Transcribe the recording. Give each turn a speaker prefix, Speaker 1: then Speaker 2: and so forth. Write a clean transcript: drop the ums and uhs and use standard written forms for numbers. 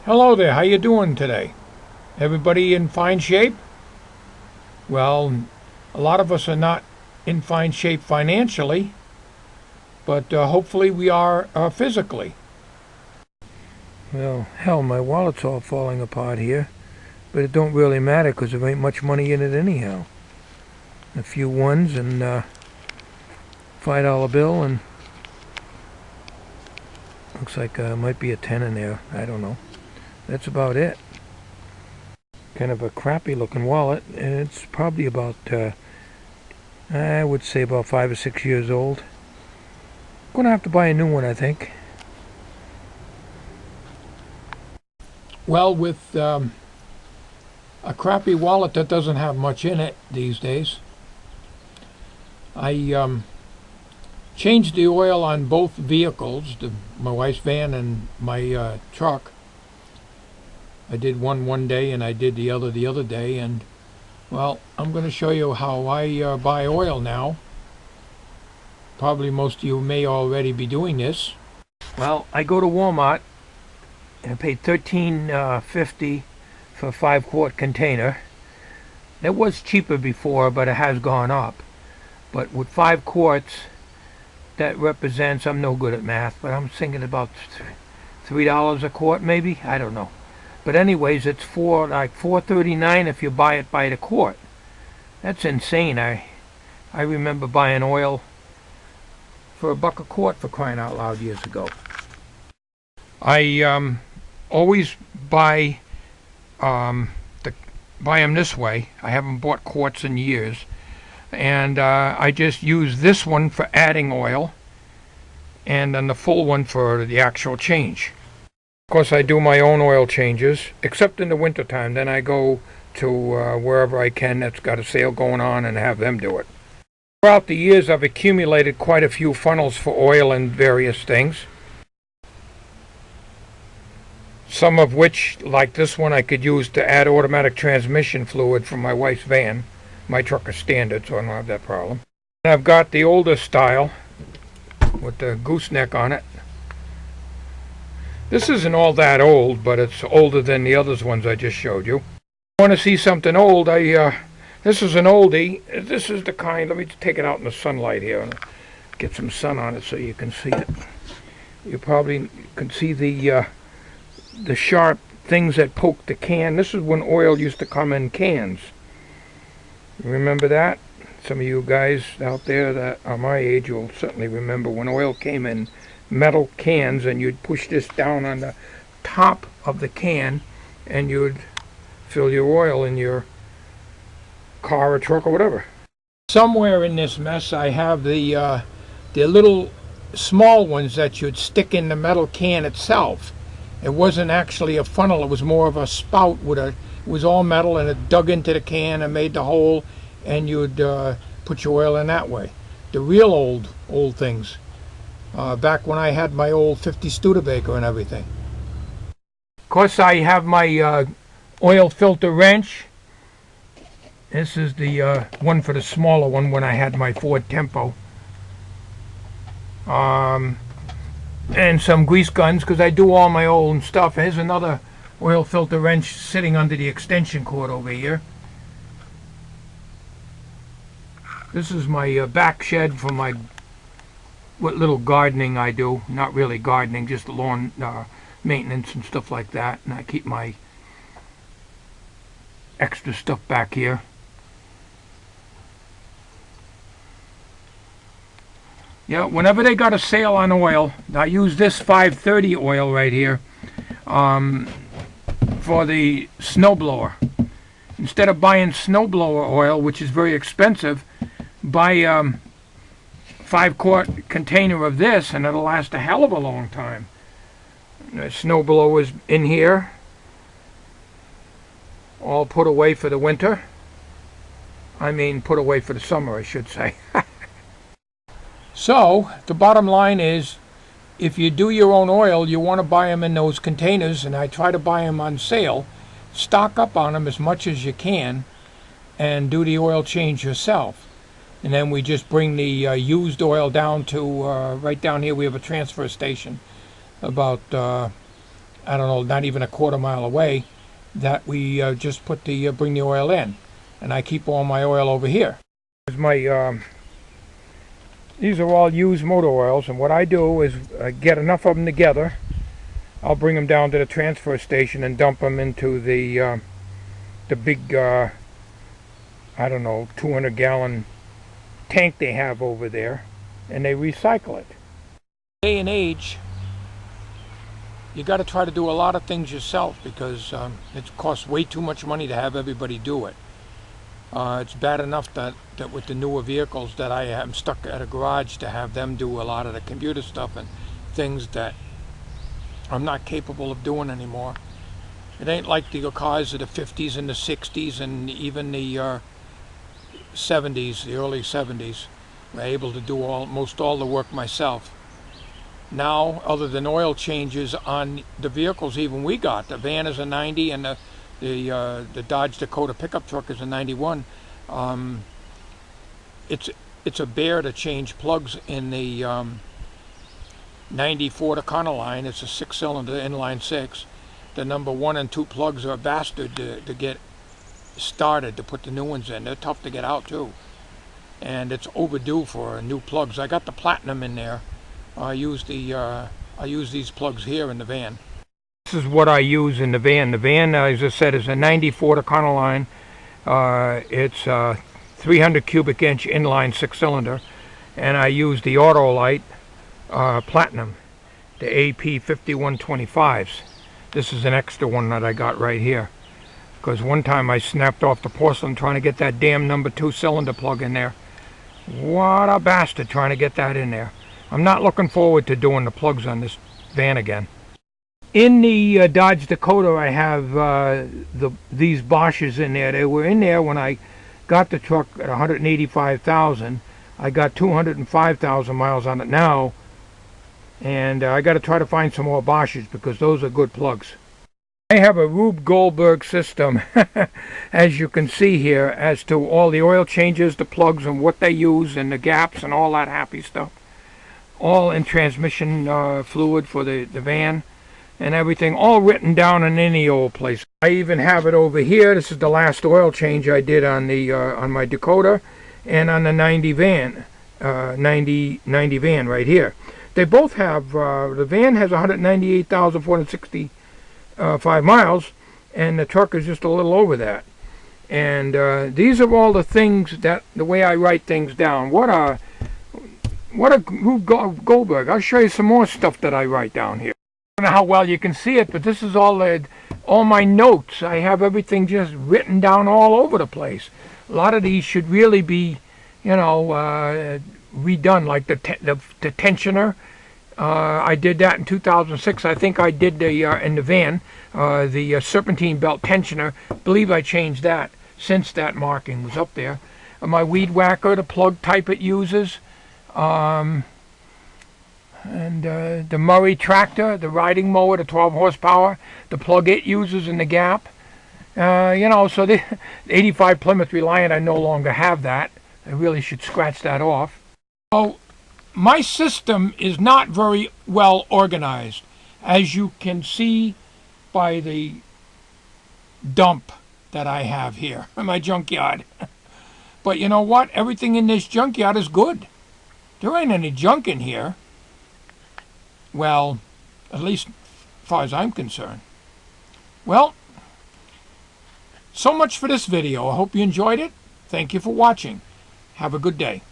Speaker 1: Hello there, how you doing today? Everybody in fine shape? Well, a lot of us are not in fine shape financially, but hopefully we are physically. Well, hell, my wallet's all falling apart here, but it don't really matter because there ain't much money in it anyhow. A few ones and $5 bill, and looks like might be a 10 in there. I don't know. That's about it. Kind of a crappy looking wallet, and it's probably about I would say about 5 or 6 years old. Gonna have to buy a new one, I think. Well, with a crappy wallet that doesn't have much in it these days, I changed the oil on both vehicles, my wife's van and my truck. I did one day and I did the other day, and well, I'm going to show you how I buy oil now. Probably most of you may already be doing this. Well, I go to Walmart and I paid $13.50 for a 5-quart container. It was cheaper before, but it has gone up. But with 5 quarts, that represents, I'm no good at math, but I'm thinking about $3 a quart maybe, I don't know. But anyways, it's like $4.39 if you buy it by the quart. That's insane. I remember buying oil for $1 a quart, for crying out loud, years ago. I always buy them this way. I haven't bought quarts in years, and I just use this one for adding oil, and then the full one for the actual change. Of course, I do my own oil changes, except in the wintertime. Then I go to wherever I can that's got a sale going on and have them do it. Throughout the years, I've accumulated quite a few funnels for oil and various things. Some of which, like this one, I could use to add automatic transmission fluid from my wife's van. My truck is standard, so I don't have that problem. And I've got the older style with the gooseneck on it. This isn't all that old, but it's older than the other ones I just showed you. If you want to see something old, this is an oldie. This is the kind, let me take it out in the sunlight here and get some sun on it so you can see it. You probably can see the sharp things that poke the can. This is when oil used to come in cans. Remember that? Some of you guys out there that are my age will certainly remember when oil came in metal cans, and you'd push this down on the top of the can and you'd fill your oil in your car or truck or whatever. Somewhere in this mess I have the little small ones that you'd stick in the metal can itself. It wasn't actually a funnel, it was more of a spout with it was all metal, and it dug into the can and made the hole, and you'd put your oil in that way. The real old things. Back when I had my old 50 Studebaker and everything. Of course, I have my oil filter wrench. This is the one for the smaller one when I had my Ford Tempo. And some grease guns, because I do all my own stuff. Here's another oil filter wrench sitting under the extension cord over here. This is my back shed for my what little gardening I do. Not really gardening, just lawn maintenance and stuff like that. And I keep my extra stuff back here. Yeah, whenever they got a sale on oil, I use this 530 oil right here for the snowblower. Instead of buying snowblower oil, which is very expensive, buy 5-quart container of this, and it'll last a hell of a long time. The snowblower is in here, all put away for the winter. I mean, put away for the summer, I should say. So, the bottom line is, if you do your own oil, you want to buy them in those containers, and I try to buy them on sale. Stock up on them as much as you can, and do the oil change yourself. And then we just bring the used oil down to, right down here we have a transfer station, about I don't know, not even a quarter mile away, that we just put the bring the oil in, and I keep all my oil over here. Here's my these are all used motor oils, and what I do is get enough of them together. I'll bring them down to the transfer station and dump them into the big I don't know, 200-gallon tank they have over there, and they recycle it. Day and age, you got to try to do a lot of things yourself, because it costs way too much money to have everybody do it. It's bad enough that with the newer vehicles that I am stuck at a garage to have them do a lot of the computer stuff and things that I'm not capable of doing anymore. It ain't like the cars of the 50s and the 60s and even the 70s, the early 70s. I'm able to do most all the work myself. Now, other than oil changes on the vehicles even we got, the van is a 90 and the Dodge Dakota pickup truck is a 91. It's a bear to change plugs in the 94 Econoline. It's a 6-cylinder inline 6. The number 1 and 2 plugs are a bastard to get started, to put the new ones in. They're tough to get out too, and it's overdue for new plugs. I got the Platinum in there. I use these plugs here in the van. This is what I use in the van. The van, as I said, is a 94 Econoline. It's a 300 cubic inch inline 6-cylinder, and I use the Autolite Platinum, the AP5125s. This is an extra one that I got right here, because one time I snapped off the porcelain trying to get that damn number 2 cylinder plug in there. What a bastard trying to get that in there. I'm not looking forward to doing the plugs on this van again. In the Dodge Dakota, I have these Bosches in there. They were in there when I got the truck at 185,000. I got 205,000 miles on it now, and I got to try to find some more Bosches, because those are good plugs. I have a Rube Goldberg system, as you can see here, as to all the oil changes, the plugs, and what they use, and the gaps, and all that happy stuff. All in transmission fluid for the van, and everything, all written down in any old place. I even have it over here. This is the last oil change I did on the on my Dakota and on the 90 van, 90 van right here. They both have, the van has 198,465 miles, and the truck is just a little over that. And these are all the things that, the way I write things down. What a Rube Goldberg. I'll show you some more stuff that I write down here. I don't know how well you can see it, but this is all my notes. I have everything just written down all over the place. A lot of these should really be, you know, redone, like the tensioner. I did that in 2006. I think I did the in the van, the serpentine belt tensioner. I believe I changed that since that marking was up there. My weed whacker, the plug type it uses. And the Murray tractor, the riding mower, the 12 horsepower, the plug it uses in the gap. You know, so the 85 Plymouth Reliant, I no longer have that. I really should scratch that off. So my system is not very well organized, as you can see by the dump that I have here in my junkyard. But you know what? Everything in this junkyard is good. There ain't any junk in here. Well, at least as far as I'm concerned. Well, so much for this video. I hope you enjoyed it. Thank you for watching. Have a good day.